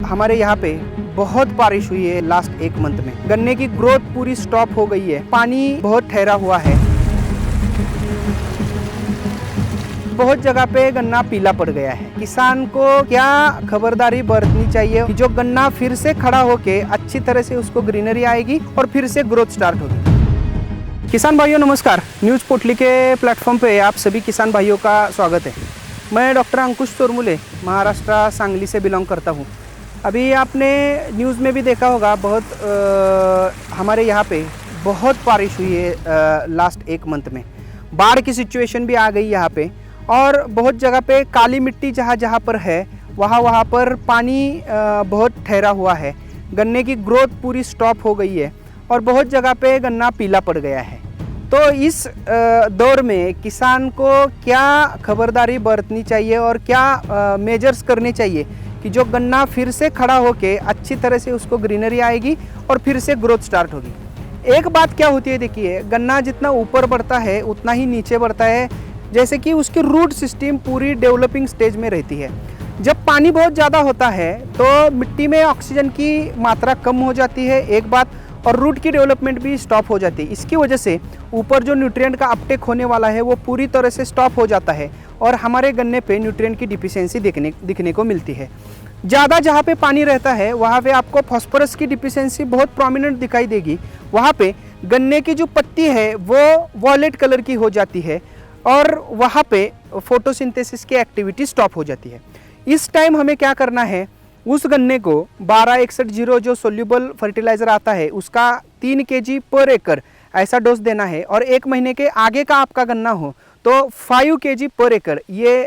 हमारे यहाँ पे बहुत बारिश हुई है लास्ट एक मंथ में। गन्ने की ग्रोथ पूरी स्टॉप हो गई है, पानी बहुत ठहरा हुआ है, बहुत जगह पे गन्ना पीला पड़ गया है। किसान को क्या खबरदारी बरतनी चाहिए कि जो गन्ना फिर से खड़ा होके अच्छी तरह से उसको ग्रीनरी आएगी और फिर से ग्रोथ स्टार्ट होगी। किसान भाइयों नमस्कार, न्यूज़ पोटली के प्लेटफॉर्म पे आप सभी किसान भाइयों का स्वागत है। मैं डॉक्टर अंकुश तोरमुले महाराष्ट्र सांगली से बिलोंग करता हूँ। अभी आपने न्यूज़ में भी देखा होगा, हमारे यहाँ पे बहुत बारिश हुई है लास्ट एक मंथ में। बाढ़ की सिचुएशन भी आ गई यहाँ पे और बहुत जगह पे काली मिट्टी जहाँ जहाँ पर है वहाँ पर पानी बहुत ठहरा हुआ है। गन्ने की ग्रोथ पूरी स्टॉप हो गई है और बहुत जगह पे गन्ना पीला पड़ गया है। तो इस दौर में किसान को क्या खबरदारी बरतनी चाहिए और क्या मेजर्स करने चाहिए कि जो गन्ना फिर से खड़ा होके अच्छी तरह से उसको ग्रीनरी आएगी और फिर से ग्रोथ स्टार्ट होगी। एक बात क्या होती है, देखिए गन्ना जितना ऊपर बढ़ता है उतना ही नीचे बढ़ता है, जैसे कि उसकी रूट सिस्टम पूरी डेवलपिंग स्टेज में रहती है। जब पानी बहुत ज़्यादा होता है तो मिट्टी में ऑक्सीजन की मात्रा कम हो जाती है एक बात, और रूट की डेवलपमेंट भी स्टॉप हो जाती है। इसकी वजह से ऊपर जो न्यूट्रिएंट का अपटेक होने वाला है वो पूरी तरह से स्टॉप हो जाता है और हमारे गन्ने पे न्यूट्रिएंट की डिफिशियंसी दिखने को मिलती है। ज़्यादा जहाँ पे पानी रहता है वहाँ पे आपको फॉस्फोरस की डिफिशियंसी बहुत प्रोमिनेंट दिखाई देगी। वहाँ पे गन्ने की जो पत्ती है वो वॉयलेट कलर की हो जाती है और वहाँ पे फोटोसिंथेसिस की एक्टिविटी स्टॉप हो जाती है। इस टाइम हमें क्या करना है, उस गन्ने को 12-61-0 जो सोल्यूबल फर्टिलाइज़र आता है उसका 3 kg पर एकड़ ऐसा डोज देना है, और 1 महीने के आगे का आपका गन्ना हो तो 5 kg पर एकड़ ये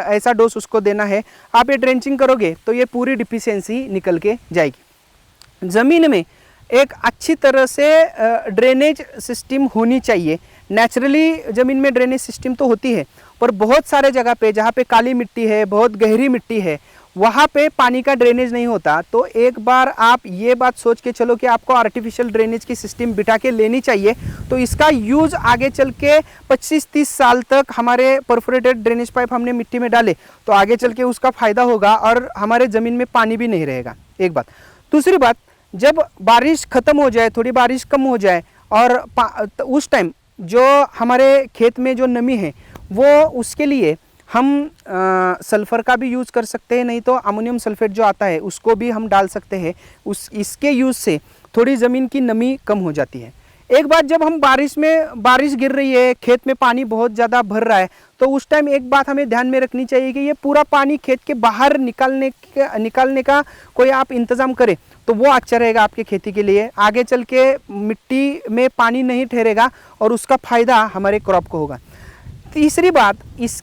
ऐसा डोज उसको देना है। आप ये ड्रेंचिंग करोगे तो ये पूरी डिफिशियंसी निकल के जाएगी। ज़मीन में एक अच्छी तरह से ड्रेनेज सिस्टम होनी चाहिए। नेचुरली ज़मीन में ड्रेनेज सिस्टम तो होती है, पर बहुत सारे जगह पे जहाँ पे काली मिट्टी है, बहुत गहरी मिट्टी है, वहाँ पे पानी का ड्रेनेज नहीं होता। तो एक बार आप ये बात सोच के चलो कि आपको आर्टिफिशियल ड्रेनेज की सिस्टम बिठा के लेनी चाहिए। तो इसका यूज़ आगे चल के 25-30 साल तक हमारे परफोरेटेड ड्रेनेज पाइप हमने मिट्टी में डाले तो आगे चल के उसका फ़ायदा होगा और हमारे ज़मीन में पानी भी नहीं रहेगा, एक बात। दूसरी बात, जब बारिश ख़त्म हो जाए, थोड़ी बारिश कम हो जाए और उस टाइम जो हमारे खेत में जो नमी है वो, उसके लिए हम सल्फ़र का भी यूज़ कर सकते हैं, नहीं तो अमोनियम सल्फेट जो आता है उसको भी हम डाल सकते हैं। इसके यूज़ से थोड़ी ज़मीन की नमी कम हो जाती है। एक बात, जब हम बारिश गिर रही है, खेत में पानी बहुत ज़्यादा भर रहा है, तो उस टाइम एक बात हमें ध्यान में रखनी चाहिए कि ये पूरा पानी खेत के बाहर निकालने का कोई आप इंतज़ाम करें तो वो अच्छा रहेगा आपके खेती के लिए। आगे चल के मिट्टी में पानी नहीं ठहरेगा और उसका फ़ायदा हमारे क्रॉप को होगा। तीसरी बात,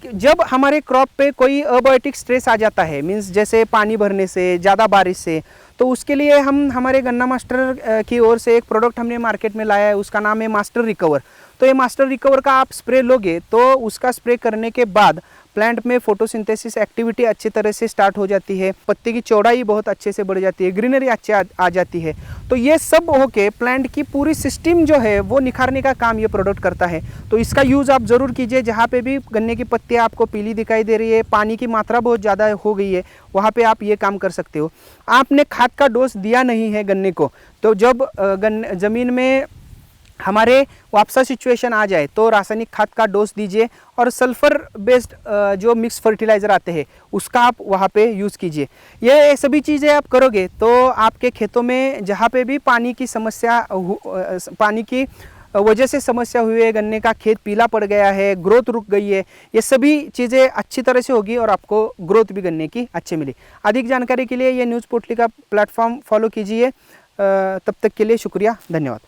जब हमारे क्रॉप पे कोई अबायोटिक स्ट्रेस आ जाता है, मीन्स जैसे पानी भरने से, ज़्यादा बारिश से, तो उसके लिए हमारे गन्ना मास्टर की ओर से एक प्रोडक्ट हमने मार्केट में लाया है, उसका नाम है मास्टर रिकवर। तो ये मास्टर रिकवर का आप स्प्रे लोगे तो उसका स्प्रे करने के बाद प्लांट में फोटोसिंथेसिस एक्टिविटी अच्छी तरह से स्टार्ट हो जाती है, पत्ती की चौड़ाई बहुत अच्छे से बढ़ जाती है, ग्रीनरी अच्छे आ जाती है। तो ये सब होके प्लांट की पूरी सिस्टम जो है वो निखारने का काम ये प्रोडक्ट करता है। तो इसका यूज़ आप ज़रूर कीजिए। जहाँ पे भी गन्ने की पत्तियाँ आपको पीली दिखाई दे रही है, पानी की मात्रा बहुत ज़्यादा हो गई है, वहाँ पे आप ये काम कर सकते हो। आपने खाद का डोज दिया नहीं है गन्ने को, तो जब ज़मीन में हमारे वापसा सिचुएशन आ जाए तो रासायनिक खाद का डोज दीजिए और सल्फ़र बेस्ड जो मिक्स फर्टिलाइज़र आते हैं उसका आप वहाँ पे यूज़ कीजिए। ये सभी चीज़ें आप करोगे तो आपके खेतों में जहाँ पे भी पानी की वजह से समस्या हुई है, गन्ने का खेत पीला पड़ गया है, ग्रोथ रुक गई है, ये सभी चीज़ें अच्छी तरह से होगी और आपको ग्रोथ भी गन्ने की अच्छी मिली। अधिक जानकारी के लिए ये न्यूज़ पोटली का प्लेटफॉर्म फॉलो कीजिए। तब तक के लिए शुक्रिया, धन्यवाद।